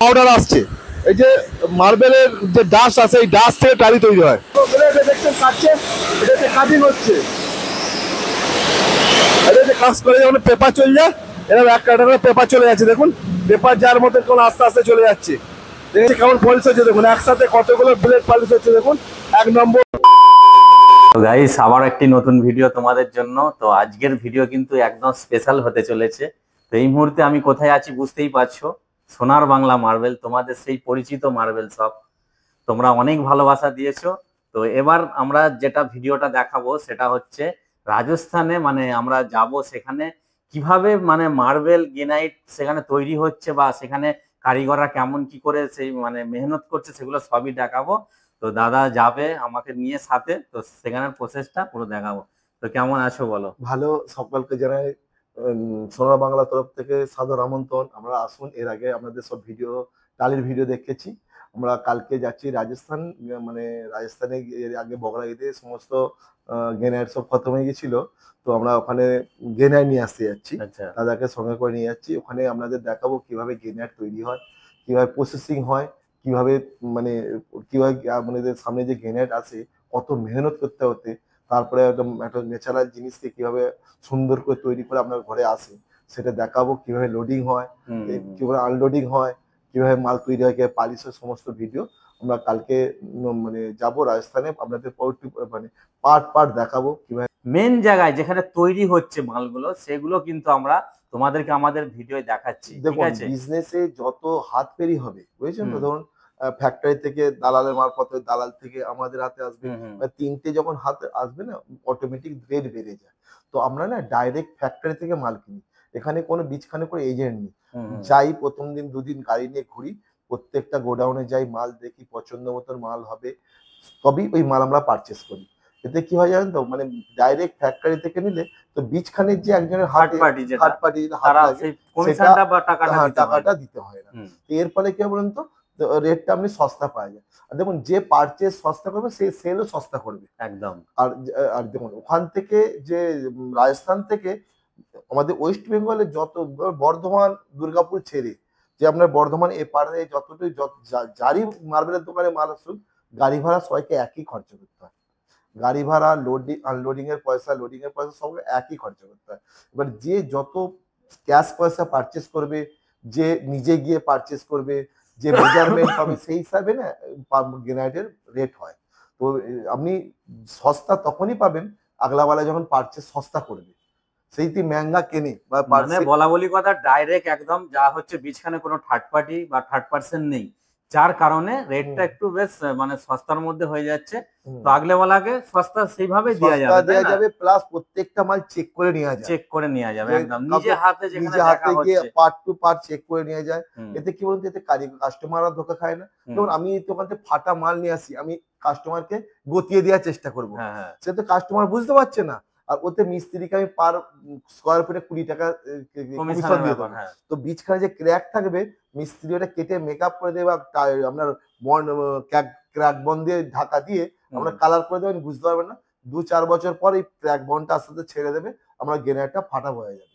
Powder আসছে, এই যে মার্বেলের যে ডাস্ট আছে এই ডাস্ট থেকে টালি তৈরি হয়। তো দেখছেন কাটছে, এটা কাটিং হচ্ছে, এটা যে কাজ করে যখন পেপার চলে যায়, এরকম একটা করে পেপার চলে যাচ্ছে। দেখুন পেপার যার মধ্যে কোন আস্তে আস্তে চলে যাচ্ছে, দেখেছি কেমন পলিশ হচ্ছে। দেখুন একসাথে কতগুলো ব্লেড পলিশ হচ্ছে, দেখুন এক নম্বর। তো গাইস, আবার একটি নতুন ভিডিও তোমাদের জন্য। তো আজকের ভিডিও কিন্তু একদম স্পেশাল হতে চলেছে। তো এই মুহূর্তে আমি কোথায় আছি বুঝতেই পারছো, সোনার বাংলা মার্বেল, তোমাদের সেই পরিচিত মার্বেল শপ। তোমরা অনেক ভালোবাসা দিয়েছো। তো এবার আমরা যেটা ভিডিওটা দেখাবো সেটা হচ্ছে রাজস্থানে, মানে আমরা যাব সেখানে কিভাবে মানে মার্বেল গ্রানাইট সেখানে তৈরি হচ্ছে, বা সেখানে কারিগররা কেমন কি করে সেই মানে মেহনত করছে, সেগুলো সবই দেখাবো। তো দাদা যাবে আমাকে নিয়ে সাথে, তো সেখানের প্রসেসটা পুরো দেখাবো। তো কেমন আছো বলো? ভালো, সকলকে জানাই সোনার বাংলা তরফ থেকে সাদর আমন্ত্রণ। আমরা আসুন, এর আগে আমাদের সব ভিডিও টালির ভিডিও দেখেছি। আমরা কালকে যাচ্ছি রাজস্থান, মানে রাজস্থানে এর আগে বগরা ঈদে সমস্ত গ্রেনাইট সব খতম হয়ে গেছিল। তো আমরা ওখানে গ্রেনাইট নিয়ে আসতে যাচ্ছি, দাদাকে সঙ্গে করে নিয়ে যাচ্ছি। ওখানে আপনাদের দেখাবো কিভাবে গ্রেনাইট তৈরি হয়, কিভাবে প্রসেসিং হয়, কিভাবে মানে কিভাবে আপনাদের সামনে যে গ্রেনাইট আছে কত মেহনত করতে হতে, তারপরে একদম একটা ন্যাচারাল জিনিসকে কিভাবে সুন্দর করে তৈরি করে আপনার ঘরে আসে সেটা দেখাবো। কিভাবে লোডিং হয়, কিভাবে আনলোডিং হয়, কিভাবে মাল তৈরি হয়, কিভাবে পালিশ হয়, সমস্ত ভিডিও আমরা কালকে মানে যাবো রাজস্থানে, আপনাদের মানে পার্ট পার্ট দেখাবো কিভাবে মেন জায়গায় যেখানে তৈরি হচ্ছে মালগুলো, সেগুলো কিন্তু আমরা তোমাদেরকে আমাদের ভিডিও দেখাচ্ছি। ঠিক আছে, বিজনেসে যত হাত পেরি হবে, বুঝেছেন তো, ধরুন ফ্যাক্টরি থেকে দালালের মারফত, দালাল থেকে আমাদের হাতে আসবে, তিনটে যখন হাতে আসবে না, অটোমেটিক রেট বেড়ে যায়। তো আমরা না ডাইরেক্ট ফ্যাক্টরি থেকে মাল কিনি, এখানে কোনো বীজখানে করে এজেন্ট নেই। যাই প্রথম দিন দুদিন গাড়ি নিয়ে ঘুরি, প্রত্যেকটা গোডাউনে যাই, মাল দেখি, পছন্দ মতন মাল হবে তবেই ওই মাল আমরা পারচেস করি। এতে কি হয় জানেন তো, মানে ডাইরেক্ট ফ্যাক্টরি থেকে নিলে তো বীজখানের যে একজনের হাত পার্টি টাকাটা দিতে হয় না। এর ফলে কি বলেন তো, রেটটা আপনি সস্তা পাওয়া যায়। আর দেখুন যে পারচেস সস্তা করবে সে সেলও সস্তা করবে একদম। আর দেখুন ওখান থেকে যে রাজস্থান থেকে আমাদের ওয়েস্ট বেঙ্গলে যত বর্ধমান দুর্গাপুর ছেড়ে যে আপনার বর্ধমান এপারে যতটুকু যারই মার্বেলের দোকানে মাল আসুক, গাড়ি ভাড়া সবাইকে একই খরচা করতে হয়। গাড়ি ভাড়া, লোডিং আনলোডিং এর পয়সা, লোডিং এর পয়সা সব একই খরচা করতে হয়। এবার যে যত ক্যাশ পয়সা পারচেস করবে, যে নিজে গিয়ে পারচেস করবে, যে মেজারমেন্ট হবে, সেই হিসাবে না গ্রেনাইটের রেট হয়। তো আপনি সস্তা তখনই পাবেন আগলাওয়ালা যখন পারচেস সস্তা করবে, সেইটি মেহঙ্গা কেনে বা মানে বলা বলি কথা, ডাইরেক্ট একদম যা হচ্ছে বীজখানে কোনো থার্ড পার্টি বা থার্ড পার্সন নেই, যার কারণে রেটটা একটু বেশ মানে সস্তার মধ্যে হয়ে যাচ্ছে। তো আগলেওয়ালাকে সস্তা সেইভাবে দেওয়া যাবে, প্লাস প্রত্যেকটা মাল চেক করে নেওয়া যাবে একদম নিজে হাতে, নিজে হাতে গিয়ে পার্ট টু পার্ট চেক করে নেওয়া যায়। এতে কি বলতে, এতে কাস্টমাররা ধোকা খায় না। যেমন আমি দোকান থেকে ফাটা মাল নিয়ে আসি, আমি কাস্টমারকে গতিয়ে দেওয়ার চেষ্টা করবো, সে তো কাস্টমার বুঝতে পারছে না। আর ওতে মিস্ত্রিকে আমি পার স্কোয়ার ফিটে 20 টাকা কমিশন দিয়ে দেবো। তো বীজখানে যে ক্র্যাক থাকবে, মিস্ত্রি ওটা কেটে মেকআপ করে দেবে, আপনার ক্র্যাক বন দিয়ে ঢাকা দিয়ে আমরা কালার করে দেবেন, বুঝতে পারবেন না। 2-4 বছর পর এই ক্র্যাক বনটা আস্তে আস্তে ছেড়ে দেবে, আমরা গ্রেনাইটটা ফাটা হয়ে যাবে।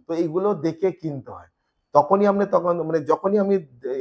তো এইগুলো দেখে কিনতে হয়। তখন মানে যখনই আমি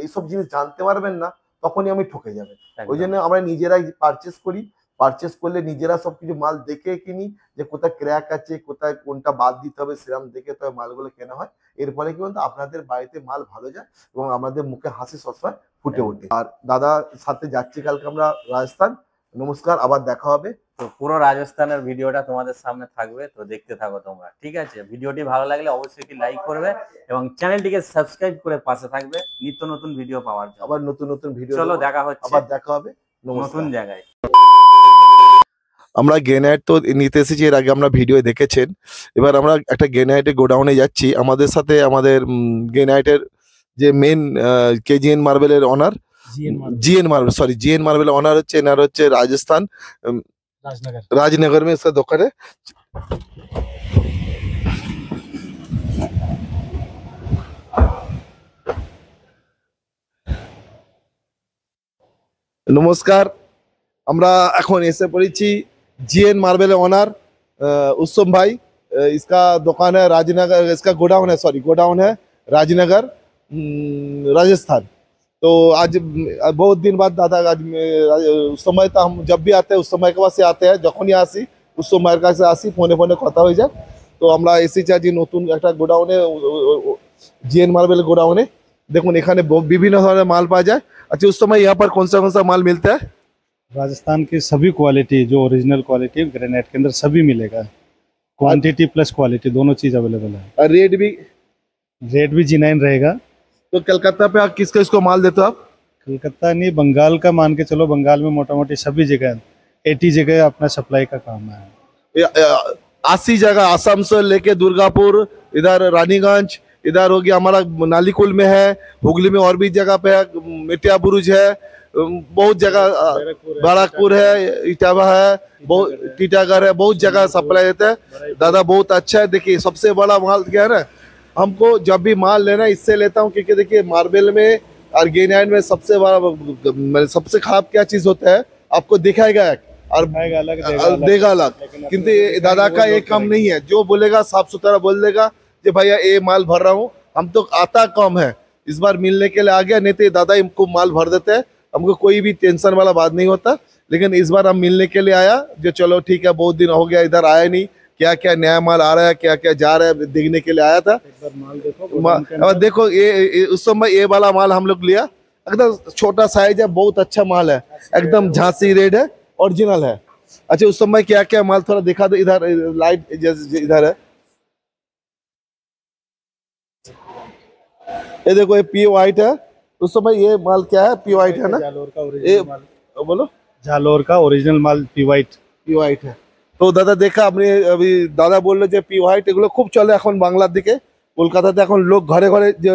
এইসব জিনিস জানতে পারবেন না, তখনই আমি ঠকে যাবেন। ওই জন্য আমরা নিজেরাই পারচেস করি, পারচেস করলে নিজেরা সবকিছু মাল দেখে কিনি, যে কোথায় ক্র্যাক আছে, কোথায় কোনটা বাদ দিতে হবে, সেরকম দেখে তবে মালগুলো কেনা হয়। এর ফলে কি বলতো, আপনাদের বাড়িতে মাল ভালো যায় এবং আমাদের মুখে হাসি সবসময় ফুটে ওঠে। আর দাদার সাথে যাচ্ছি কালকে আমরা রাজস্থান। নমস্কার, আবার দেখা হবে। তো পুরো রাজস্থানের ভিডিওটা তোমাদের সামনে থাকবে, তো দেখতে থাকো তোমরা। ঠিক আছে, ভিডিওটি ভালো লাগলে অবশ্যই লাইক করবে এবং চ্যানেলটিকে সাবস্ক্রাইব করে পাশে থাকবে নিত্য নতুন ভিডিও পাওয়ার জন্য। আবার নতুন নতুন ভিডিও, চলো দেখা হচ্ছে, আবার দেখা হবে নতুন জায়গায়। আমরা গ্রেনাইট তো নিতে এসেছি, এর আগে আমরা ভিডিও দেখেছেন। এবার আমরা একটা গ্রেনাইটের গোডাউনে যাচ্ছি, আমাদের সাথে আমাদের গ্রেনাইটের যে মেন কেজিএন মার্বেলের অনার, জিএন মার্বেল অনার হচ্ছে, এনার হচ্ছে राजस्थान राजनगर में इसका दुकान है। নমস্কার, আমরা এখন এসে পড়েছি জিএন মার্বেলের অনার उत्तम भाई। इसका दुकान है राजनगर, इसका गोडाउन है राजनगर राजस्थान। तो आज बहुत दिन बाद दादा आज उस समय तो हम जब भी आते हैं उस समय के पास आते हैं যখনই আসি उस समय কাছে আসি ফোনে ফোনে কথা হয়ে যায় তো আমরা এসেছি আজ নতুন একটা গোডাউনে জিএন মার্বেল গোডাউনে দেখুন এখানে বিভিন্ন ধরনের মাল পাওয়া যায় अच्छा उस समय यहाँ पर कौन सा माल मिलता है राजस्थान की सभी क्वालिटी जो ओरिजिनल क्वालिटी ग्रेनाइट के अंदर सभी मिलेगा क्वांटिटी प्लस क्वालिटी दोनों चीज अवेलेबल है और रेट भी G9 रहेगा तो कलकत्ता पे आप किसको माल देते हो आप कलकत्ता नहीं बंगाल का मान के चलो बंगाल में मोटा मोटी सभी जगह 80 जगह अपना सप्लाई का काम है 80 जगह आसाम से लेके दुर्गापुर इधर रानीगंज इधर हो गया हमारा नालीकुल में है हुगली में और भी जगह पे है मिटिया बुरुज है बहुत जगह बैरकपुर है इटावा है बहुत टीटागढ़ है बहुत जगह सप्लाई देता है दादा बहुत अच्छा है देखिए सबसे बड़ा माल क्या है ना हमको जब भी माल लेना इससे लेता हूँ क्योंकि देखिए मार्बल में और ग्रेनाइट में सबसे बड़ा सबसे खराब क्या चीज होता है आपको दिखाएगा और देगा अलग किंतु दादा का एक काम नहीं है जो बोलेगा साफ सुथरा बोल देगा कि भैया ये माल भर रहा हूँ हम तो आता कम है इस बार मिलने के लिए आ गया नहीं तो दादा इनको माल भर देते हैं हमको कोई भी टेंशन वाला बात नहीं होता लेकिन इस बार हम मिलने के लिए आया जो चलो ठीक है बहुत दिन हो गया इधर आया नहीं क्या क्या नया माल आ रहा है क्या क्या जा रहा है देखने के लिए आया था माल देखो ये उस समय ये वाला माल हम लोग लिया एकदम छोटा साइज है बहुत अच्छा माल है एकदम झांसी रेड है ओरिजिनल है अच्छा उस समय क्या क्या माल थोड़ा दिखा दो इधर लाइट इधर है ये देखो ये पी वाइट है उस समय ये माल क्या है पी वाइट है ना ये बोलो जालोर का ओरिजिनल माल पी वाइट है तो दादा देखा अपने अभी दादा बोल रहे पी वाइट एगुलो खूब चले এখন বাংলার দিকে কলকাতাতে এখন লোক ঘরে ঘরে যে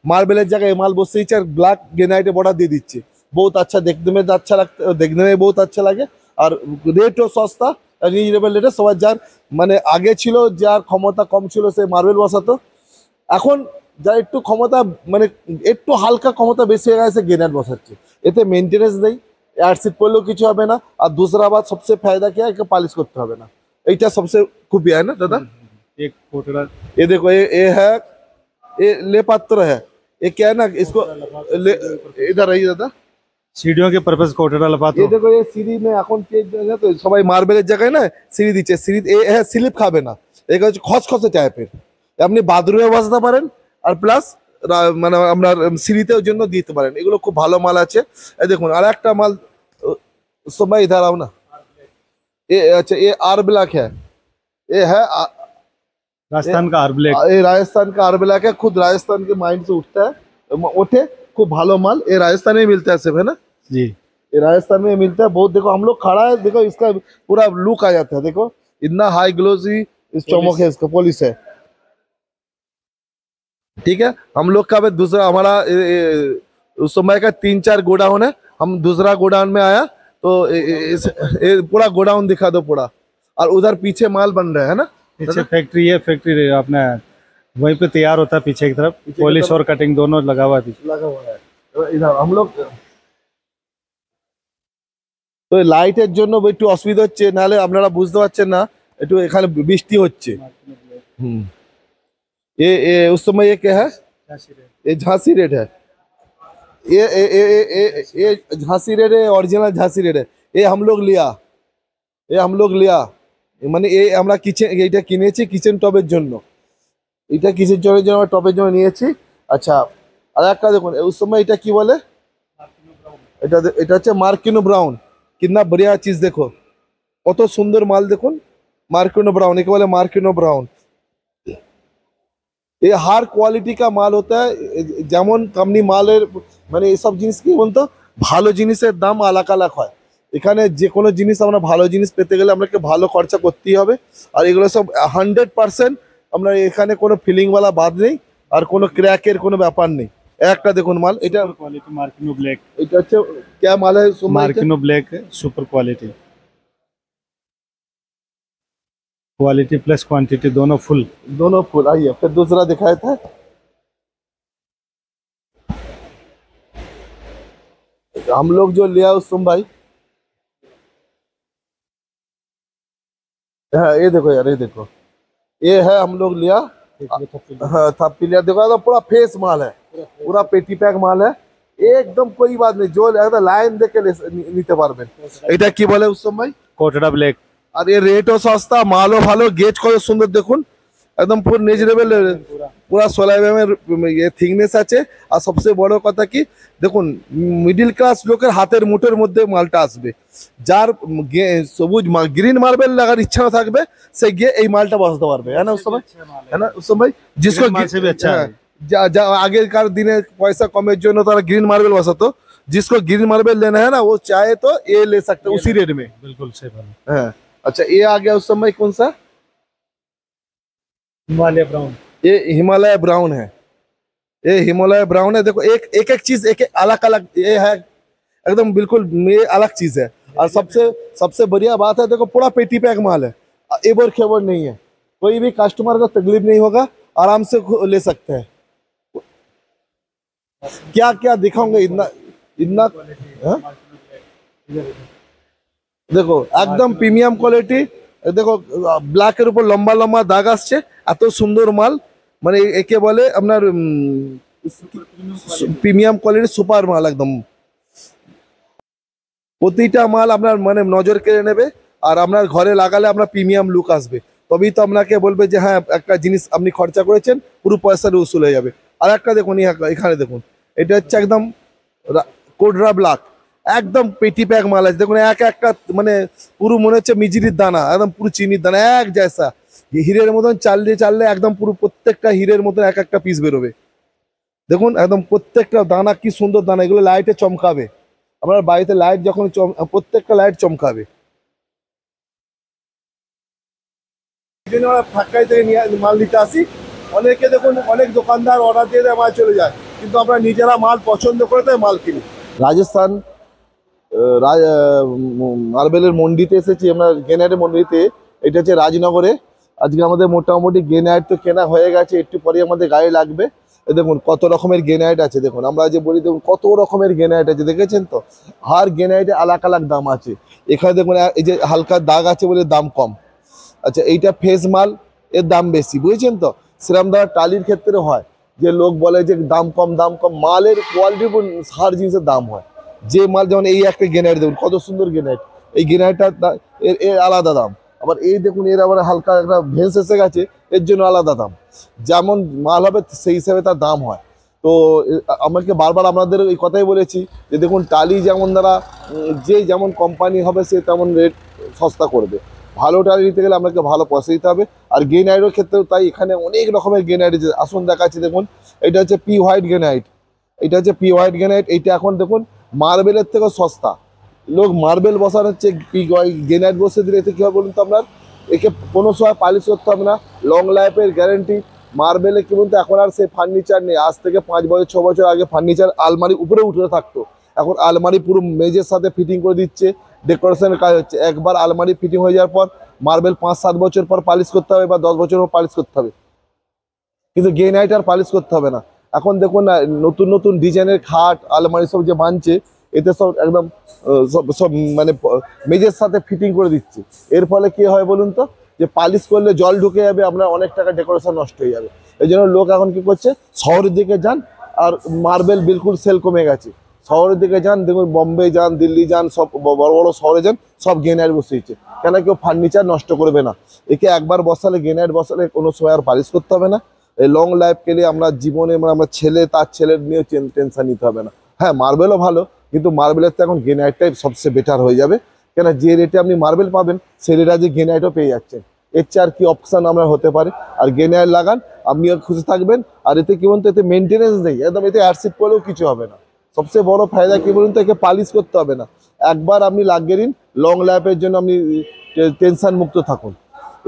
মার্বেলের জায়গায় মাল বসেই আর ব্ল্যাক গ্রেনাইটে বর্ডার দিয়ে দিচ্ছে बहुत अच्छा देखने में अच्छा लगता देखने में बहुत अच्छा लगे और रेटও সস্তা রিজনেবল রেটে সবার যার মানে আগে ছিল যার ক্ষমতা কম ছিল সে মার্বেল বসাতো এখন যার একটু ক্ষমতা মানে একটু হালকা ক্ষমতা বেশি হয়ে গেছে গ্রেনাইট বসাচ্ছে এতে মেইনটেনেন্স নেই एडशीट पड़लेও কিছু হবে না और दूसरा बात सबसे फायदा क्या है कि पॉलिश करते হবে ना এইটা सबसे खूबी है ना दादा एक कोटड़ा ये देखो ये है ये ले पात्र है ये क्या है ना इसको इधर रही दादा सीढ़ियों के पर्पस कोटड़ा लपातो ये देखो ये सीढ़ी में এখন চেঞ্জ তো সবাই মার্বেলের জায়গায় না সিঁড়ি দিচ্ছে সিঁড়ি এ স্লিপ খাবে না এটা হচ্ছে খসখসে টাইপের আপনি বাথরুমে বসাতে পারেন আর প্লাস মানে আপনার সিঁড়িতেও জন্য দিতে পারেন এগুলো খুব ভালো মাল আছে এই দেখুন আর একটা মাল समय इधर आओ ना ये अच्छा ये आर ब्लैक है ये है राजस्थान का आर ब्लैक ये राजस्थान का आर ब्लैक है खुद राजस्थान के माइंड से उठता है उठे खूब भालो माल ये राजस्थान में मिलता है सिर्फ है ना जी ये राजस्थान में मिलता है बहुत देखो हम लोग खड़ा है देखो इसका पूरा लुक आ जाता है देखो इतना हाई ग्लोसी इस चमक है इसका पॉलिश है ठीक है हम लोग का दूसरा हमारा उस समय का 3-4 गोडाउन है हम दूसरा गोडाउन में आया तो पूरा गोडाउन दिखा दो पूरा और उधर पीछे माल बन रहा है ना पीछे फैक्ट्री है फैक्ट्री अपना वहीं पे तैयार होता है पीछे की तरफ पॉलिश और कटिंग दोनों लगा हुआ है पीछे लगा हुआ है इधर हम लोग तो लाइटेर জন্য একটু অসুবিধা হচ্ছে নালে আপনারা বুঝতে পারছেন না একটু এখানে বৃষ্টি হচ্ছে ये उस समय ये क्या है ये झांसी रेड है ये झांसी रेड है ओरिजिनल झांसी रेड है ये हम लोग लिया মানে এই আমরা কিচেন এইটা কিনেছি কিচেন টবের জন্য এটা কিচেন টবের জন্য টবের জন্য নিয়েছি আচ্ছা আর একটা দেখুন उस समय এটা কি বলে এটা হচ্ছে মার্কিনো ব্রাউন कितना बढ़िया चीज देखो কত সুন্দর মাল দেখুন मार्किनो ब्राउन একে বলে मार्किनो ब्राउन ये हार क्वालिटी का माल होता है যেমন कंपनी মালের মানে এই সব জিনিস কি বলতো ভালো জিনিসের দাম আলাদা আলাদা হয় এখানে যে কোনো জিনিস আমরা ভালো জিনিস পেতে গেলে আমাকে ভালো খরচা করতেই হবে আর এগুলো সব 100% আমরা এখানে কোনো ফিলিং वाला বাদ নেই আর কোনো ক্র্যাকের কোনো ব্যাপার নেই একটা দেখুন মাল এটা क्वालिटी मार्किनो ब्लैक এটা হচ্ছে क्या माल है मार्किनो black super quality plus quantity दोनों फुल आइए फिर दूसरा दिखाया था हम लोग जो लिया उस भाई हाँ ये देखो यार ये देखो ये है हम लोग लिया हाँ थप्पी लिया देखो तो पूरा फेस माल है पूरा पेटी पैक माल है একদম कोई बात नहीं, जो একদম লাইন দেখে নিতে পারবেন। এটা কি বলে উত্তম ভাই? कोटड़ा ब्लैक। আর এর রেটও সস্তা, মালও ভালো, গেজ কত সুন্দর দেখুন, একদম পুরো নেজরেবল, পুরো 16 mm এর থিকনেস আছে। আর সবচেয়ে বড় কথা কি দেখুন, মিডিল ক্লাস লোকের হাতের মুঠোর মধ্যে মালটা আসবে। যার সবুজ গ্রিন মার্বেল লাগার ইচ্ছা না থাকবে সে গিয়ে এই মালটা বসাতে পারবে, হ্যাঁ না উত্তম ভাই? হ্যাঁ না উত্তম ভাই? जिसको আগেকার দিনে পয়সা কমের জন্য তারা গ্রিন মার্বেল বসাতো, जिसको ग्रीन मार्बल लेना है ना वो चाहे तो ये ले सकते हैं उसी रेट में। बिल्कुल सही बात। हाँ अच्छा, ये आ गया उस समय कौन सा? हिमालय ब्राउन। ये हिमालय ब्राउन है, ये हिमालय ब्राउन है। देखो एक एक चीज एक अलग अलग ये है, एकदम बिल्कुल ये अलग चीज है। और सबसे बढ़िया बात है, देखो पूरा पेटी पैक माल है, एबर खेबर नहीं है, कोई भी कस्टमर को तकलीफ नहीं होगा, आराम से ले सकते हैं। क्या क्या दिखाऊंगे, इतना इतना देखो एकदम प्रीमियम क्वालिटी। देखो ব্ল্যাকের উপর লম্বা লম্বা দাগ আসছে, এত সুন্দর মাল, মানে একে বলে আপনার প্রিমিয়াম কোয়ালিটি সুপার মাল একদম। প্রতিটা মাল আপনার মানে নজর কেড়ে নেবে, আর আপনার ঘরে লাগালে আপনার প্রিমিয়াম লুক আসবে, তবেই তো আপনাকে বলবে যে হ্যাঁ একটা জিনিস আপনি খরচা করেছেন, পুরো পয়সার উসুল হয়ে যাবে। আর একটা দেখুন এখানে দেখুন, এটা হচ্ছে একদম কোডরা ব্ল্যাক, একদম পেটি প্যাক মাল আছে। দেখুন এক একটা মানে পুরো মনে হচ্ছে মিজরির দানা, একদম পুরো চিনির দানা এক জয়সা, হীরের মতন চাললে একদম পুরো প্রত্যেকটা হীরের মতন এক একটা পিস বেরোবে। দেখুন একদম প্রত্যেকটা দানা কি সুন্দর দানা, এগুলো লাইটে চমকাবে। আপনার বাড়িতে লাইট যখন প্রত্যেকটা লাইট চমকাবে। ফ্যাক্টরি থেকে মাল নিতে আসি, অনেকে দেখুন অনেক দোকানদার অর্ডার দিয়ে দেয়, মাল চলে যায়, কিন্তু আমরা নিজেরা মাল পছন্দ করে তাই মাল কিনি। রাজস্থান মার্বেলের মন্ডিতে এসেছি আমরা, গ্রেনাইটের মন্ডিতে। এটা হচ্ছে রাজনগরে। আজকে আমাদের মোটামুটি গ্রেনাইট তো কেনা হয়ে গেছে, একটু পরে আমাদের গায়ে লাগবে। দেখুন কত রকমের গ্রেনাইট আছে, দেখুন আমরা যে বলি দেখুন কত রকমের গ্রেনাইট আছে, দেখেছেন তো? হার গ্রেনাইটে আলাদা আলাদা দাম আছে। এখানে দেখুন এই যে হালকা দাগ আছে বলে দাম কম। আচ্ছা এইটা ফেস মাল, এর দাম বেশি, বুঝেছেন তো? সেরকম ধর টালির ক্ষেত্রে হয় যে লোক বলে যে দাম কম, মালের কোয়ালিটির উপর হার জিনিসের দাম হয়। যে মাল যেমন এই একটা গ্রেনাইট দেখুন কত সুন্দর গ্রেনাইট, এই গ্রেনাইটটার এর আলাদা দাম। আবার এই দেখুন এর আবার হালকা একটা ভেন্স এসে গেছে, এর জন্য আলাদা দাম। যেমন মাল হবে সেই হিসাবে তার দাম হয়। তো আমাকে বারবার আপনাদের এই কথাই বলেছি যে দেখুন টালি যেমন দ্বারা যে যেমন কোম্পানি হবে সে তেমন রেট সস্তা করবে। ভালো টালি নিতে গেলে আপনাকে ভালো পয়সা দিতে হবে। আর গ্রেনাইটের ক্ষেত্রেও তাই, এখানে অনেক রকমের গ্রেনাইট আছে। আসুন দেখাচ্ছি, দেখুন এটা হচ্ছে পি হোয়াইট গ্রেনাইট, এটা হচ্ছে পি হোয়াইট গ্রেনাইট। এইটা এখন দেখুন মার্বেলের থেকেও সস্তা। লোক মার্বেল বসার হচ্ছে পি গ্রেনাইট বসে দিলে এতে কী হবে বলুন তো, আপনার একে কোনো সময় পালিশ করতে হবে না, লং লাইফের গ্যারেন্টি। মার্বেলে কি বলতো, এখন আর সেই ফার্নিচার নেই। আজ থেকে 5 বছর 6 বছর আগে ফার্নিচার আলমারি উপরে উঠে থাকতো, এখন আলমারি পুরো মেজের সাথে ফিটিং করে দিচ্ছে, ডেকোরেশনের কাজ হচ্ছে। একবার আলমারি ফিটিং হয়ে যাওয়ার পর মার্বেল 5-7 বছর পর পালিশ করতে হবে, বা 10 বছর পর পালিশ করতে হবে, কিন্তু গ্রেনাইট আর পালিশ করতে হবে না। এখন দেখুন না নতুন নতুন ডিজাইনের খাট আলমারি সব যে বানছে, এতে সব একদম সব মানে মেজের সাথে ফিটিং করে দিচ্ছে। এর ফলে কি হয় বলুন তো, যে পালিশ করলে জল ঢুকে যাবে, আপনার অনেক টাকা ডেকোরেশন নষ্ট হয়ে যাবে। এই জন্য লোক এখন কি করছে, শহরের দিকে যান, আর মার্বেল বিলকুল সেল কমে গেছে। শহরের দিকে যান, দেখুন বম্বে যান, দিল্লি যান, সব বড় বড় শহরে যান, সব গ্রেনাইট বসিয়েছে। কেন, কেউ ফার্নিচার নষ্ট করবে না। একে একবার বসালে, গ্রেনাইট বসালে কোনো সময় আর পালিশ করতে হবে না। এই লং লাইফ পেলে আমরা জীবনে আমরা ছেলে তার ছেলের নিয়ে টেনশন নিতে হবে না। হ্যাঁ মার্বেলও ভালো, কিন্তু মার্বেলের তো এখন গ্রেনাইটটাই সবচেয়ে বেটার হয়ে যাবে। কেন, যে রেটে আপনি মার্বেল পাবেন সেই রেটে আজকে গ্রেনাইটও পেয়ে যাচ্ছেন। এর চেয়ে আর কি অপশান আমরা হতে পারে। আর গ্রেনাইট লাগান, আপনিও খুশি থাকবেন। আর এতে কি বলুন তো, এতে মেনটেনেন্স নেই, একদম এতে অ্যাডসিড করলেও কিছু হবে না। সবচেয়ে বড় ফায়দা কি বলুন তো, একে পালিশ করতে হবে না। একবার আপনি লাগিয়ে নিন, লং লাইফের জন্য আপনি টেনশন মুক্ত থাকুন।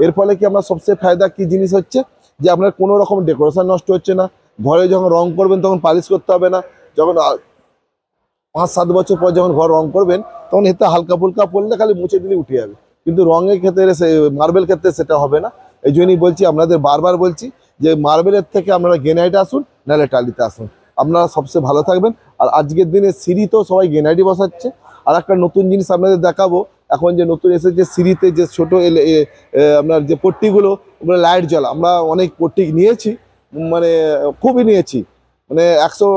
এর ফলে কি আপনার সবচেয়ে ফায়দা কি জিনিস হচ্ছে, যে আপনার কোনো রকম ডেকোরেশন নষ্ট হচ্ছে না। ঘরে যখন রং করবেন তখন পালিশ করতে হবে না। যখন 5-7 বছর পর যখন ঘর রং করবেন, তখন এতে হালকা ফুলকা পড়লে খালি মুছে দিলে উঠে যাবে। কিন্তু রঙের ক্ষেত্রে মার্বেল ক্ষেত্রে সেটা হবে না। এই জন্যই বলছি, আপনাদের বারবার বলছি যে মার্বেলের থেকে আপনারা গ্রেনাইটে আসুন, নাহলে টালিতে আসুন, আপনারা সবচেয়ে ভালো থাকবেন। আর আজকের দিনে সিঁড়ি তো সবাই গ্রেনাইটই বসাচ্ছে। আর একটা নতুন জিনিস আপনাদের দেখাবো, এখন যে নতুন এসেছে সিঁড়িতে যে ছোটো আপনার যে পট্টিগুলো, ওগুলো লাইট জ্বলা। আমরা অনেক পট্টি নিয়েছি, মানে খুবই নিয়েছি, মানে 100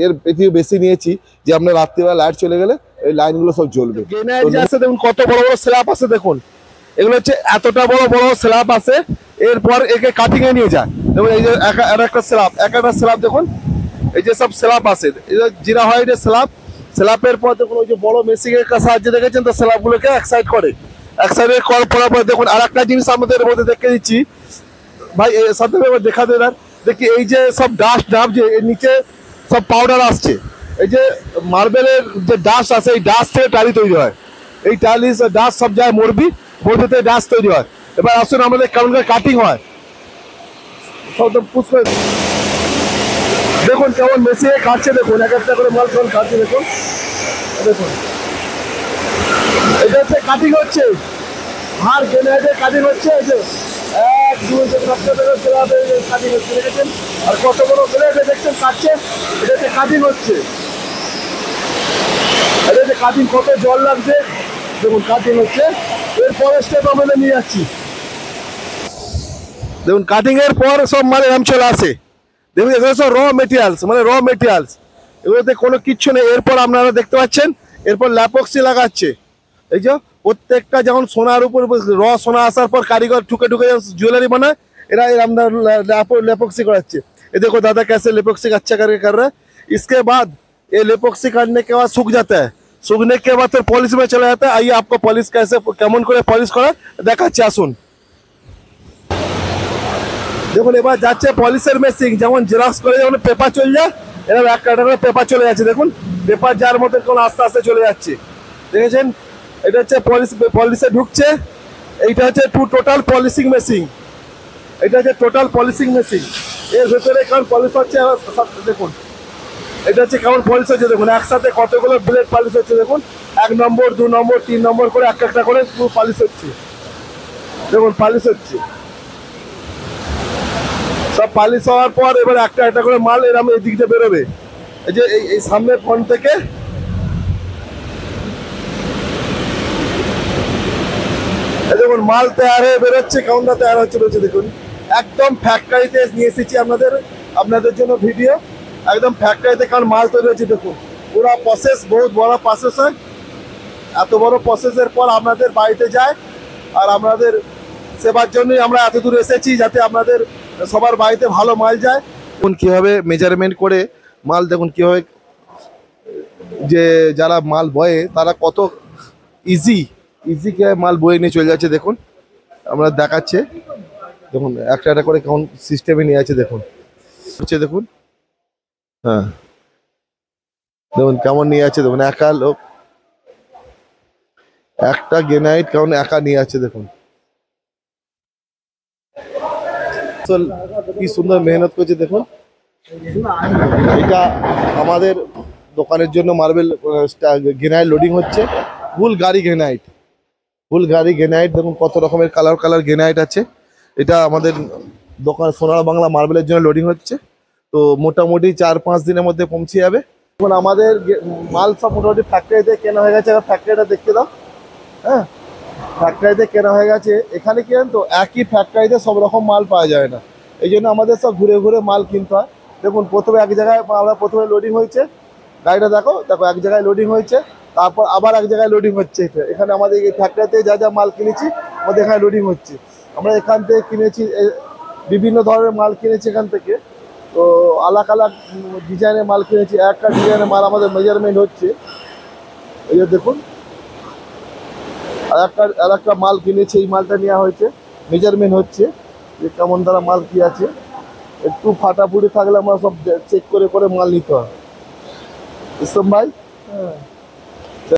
এর বেশি নিয়েছি, যে আপনার রাত্রিবেলা লাইট চলে গেলে এই লাইনগুলো সব জ্বলবে। দেখুন কত বড় বড় স্ল্যাব আছে, দেখুন এগুলো হচ্ছে এতটা বড় বড় স্ল্যাব আছে। এরপর একে কাটিং এ নিয়ে যায়। দেখুন এই যে একটা স্ল্যাব, একটা স্ল্যাব দেখুন, এই যে সব স্ল্যাব আছে, জিরা হোয়াইট স্ল্যাব। স্ল্যাবের পর দেখুন ওই যে বড় মেশিন এর সাহায্যে দেখেছেন তো স্ল্যাব গুলোকে এক সাইড করে, এক সাইডে করার পর দেখুন আর একটা জিনিস আমাদের মধ্যে দেখে দিচ্ছি ভাই, সাথে দেখা দেন। দেখি এই যে সব ডাস্ট নামছে, এর নিচে সব পাউডার আসছে। এই যে মার্বেলের যে ডাস্ট আছে, এই ডাস্ট থেকে টালি তৈরি হয়। এই টালি ডাস্ট সব যায় মরবিতে ডাস্ট তৈরি হয়। এবার আসুন আমাদের কেমন করে কাটিং হয় সব পুষ করে দেখুন কেমন মেশিনে কাটছে। দেখুন এক একটা করে মাল কেমন কাটছে, দেখুন দেখুন এটা হচ্ছে কাটিং হচ্ছে, আর গ্রেনাইডের কাটিং হচ্ছে। এই যে 1 2 কাটিং হচ্ছে দেখেছেন, আর কত বড় গ্রেনাইড দেখছেন কাটছে, এটা হচ্ছে কাটিং হচ্ছে। এটা হচ্ছে কাটিং, কত জল লাগছে দেখুন কাটিং হচ্ছে। এরপরে স্টেপ আমরা নিয়ে যাচ্ছি। দেখুন কাটিং এর পর সব মাল এরকম চলে আসে। দেখুন এগুলো সব র মেটেরিয়ালস, মানে র মেটেরিয়ালস, এগুলোতে কোনো কিচ্ছু নেই। এরপর আপনারা দেখতে পাচ্ছেন এরপর ল্যাপক্সি লাগাচ্ছে। এই যে প্রত্যেকটা যখন সোনার উপর র সোনা আসার পর কারিগর ঠুকে জুয়েলারি বানায়, এরা ল্যাপক্সি कराচ্ছে। ये देखो दादा कैसे लेपोक्सी अच्छा करके कर रहा है। इसके बाद ये लेपोक्सी करने के बाद सूख जाता है, सूखने के बाद फिर पॉलिश में चला जाता है। आइए आपको पॉलिश कैसे केमन করে পলিশ করা দেখাচ্ছি আসুন। দেখুন এবার যাচ্ছে পলিশের মেশিন, যেমন জেরক্স করে যেমন পেপার চলে যায়, এরকম এক কাটা করে পেপার চলে যাচ্ছে। দেখুন পেপার যার মতো কোন আস্তে আস্তে চলে যাচ্ছে, দেখেছেন। এটা হচ্ছে পলিশে ঢুকছে। এইটা হচ্ছে টোটাল পলিশিং মেশিন, এটা হচ্ছে টোটাল পলিশিং মেশিন। এর ভেতরে কেমন পলিশ হচ্ছে দেখুন, এটা হচ্ছে কেমন পলিশ হচ্ছে দেখুন, একসাথে কতগুলো ব্লেড পলিশ হচ্ছে দেখুন, 1 নম্বর 2 নম্বর 3 নম্বর করে এক একটা করে পুরো পলিশ হচ্ছে। দেখুন পলিশ হচ্ছে, সব পলিশ হওয়ার পর এবার একটা একটা করে মাল এরকম এই দিক দিয়ে বেরোবে। এই যে এই সামনের ফ্রন্ট থেকে দেখুন মাল তৈরি হয়ে বেরোচ্ছে, কেমনটা তৈরি হচ্ছে রয়েছে দেখুন। একদম ফ্যাক্টরিতে নিয়ে এসেছি আপনাদের জন্য ভিডিও, একদম ফ্যাক্টরিতে কারণ মাল তৈরি হচ্ছে। দেখুন পুরো প্রসেস, বহুত বড় প্রসেস হয়। এত বড় প্রসেসের পর আপনাদের বাড়িতে যায়, আর আপনাদের সেবার জন্যই আমরা এত দূর এসেছি, যাতে আপনাদের সবার বাড়িতে ভালো মাল যায়। দেখুন কীভাবে মেজারমেন্ট করে মাল, দেখুন কীভাবে যে যারা মাল বয়ে তারা কত ইজি কীভাবে মাল বয়ে নিয়ে চলে যাচ্ছে। দেখুন আমরা দেখাচ্ছে, দেখুন একটা একটা করে কেমন সিস্টেমে নিয়ে আছে দেখুন হচ্ছে দেখুন। হ্যাঁ দেখুন কেমন নিয়ে আছে দেখুন, একা লোক একটা গ্রেনাইট কেমন একা নিয়ে আছে দেখুন। কি সুন্দর মেহনত করছে দেখুন। এটা আমাদের দোকানের জন্য মার্বেল গ্রেনাইট লোডিং হচ্ছে, ফুল গাড়ি গ্রেনাইট দেখুন কত রকমের কালার গ্রেনাইট আছে। এটা আমাদের দোকান সোনার বাংলা মার্বেলের জন্য লোডিং হচ্ছে। তো মোটামুটি 4-5 দিনের মধ্যে পৌঁছে যাবে। এখন আমাদের মাল সব মোটামুটি ফ্যাক্টরিতে কেনা হয়ে গেছে। ফ্যাক্টরিটা দেখতে দাও, হ্যাঁ ফ্যাক্টরিতে কেনা হয়ে গেছে। এখানে কি জানেন তো, একই ফ্যাক্টরিতে সব রকম মাল পাওয়া যায় না, এই জন্য আমাদের সব ঘুরে ঘুরে মাল কিনতে হয়। দেখুন প্রথমে এক জায়গায় আমরা প্রথমে লোডিং হয়েছে, গাড়িটা দেখো এক জায়গায় লোডিং হয়েছে, তারপর আবার এক জায়গায় লোডিং হচ্ছে। এখানে আমাদের এই ফ্যাক্টরিতে যা যা মাল কিনেছি আমাদের এখানে লোডিং হচ্ছে। আমরা এখান থেকে কিনেছি, বিভিন্ন ধরনের মাল কিনেছি এখান থেকে। তো আলাদা ডিজাইনের মাল কিনেছি, একটা ডিজাইনের মাল আমাদের মেজারমেন্ট হচ্ছে। এই যে দেখুন আর একটা মাল কিনেছি, এই মালটা নেওয়া হয়েছে, মেজারমেন্ট হচ্ছে যে কেমন দ্বারা মাল কি আছে। একটু ফাটাফুটি থাকলে আমরা সব চেক করে মাল নিতে হয়। ইসলাম ভাই, হ্যাঁ।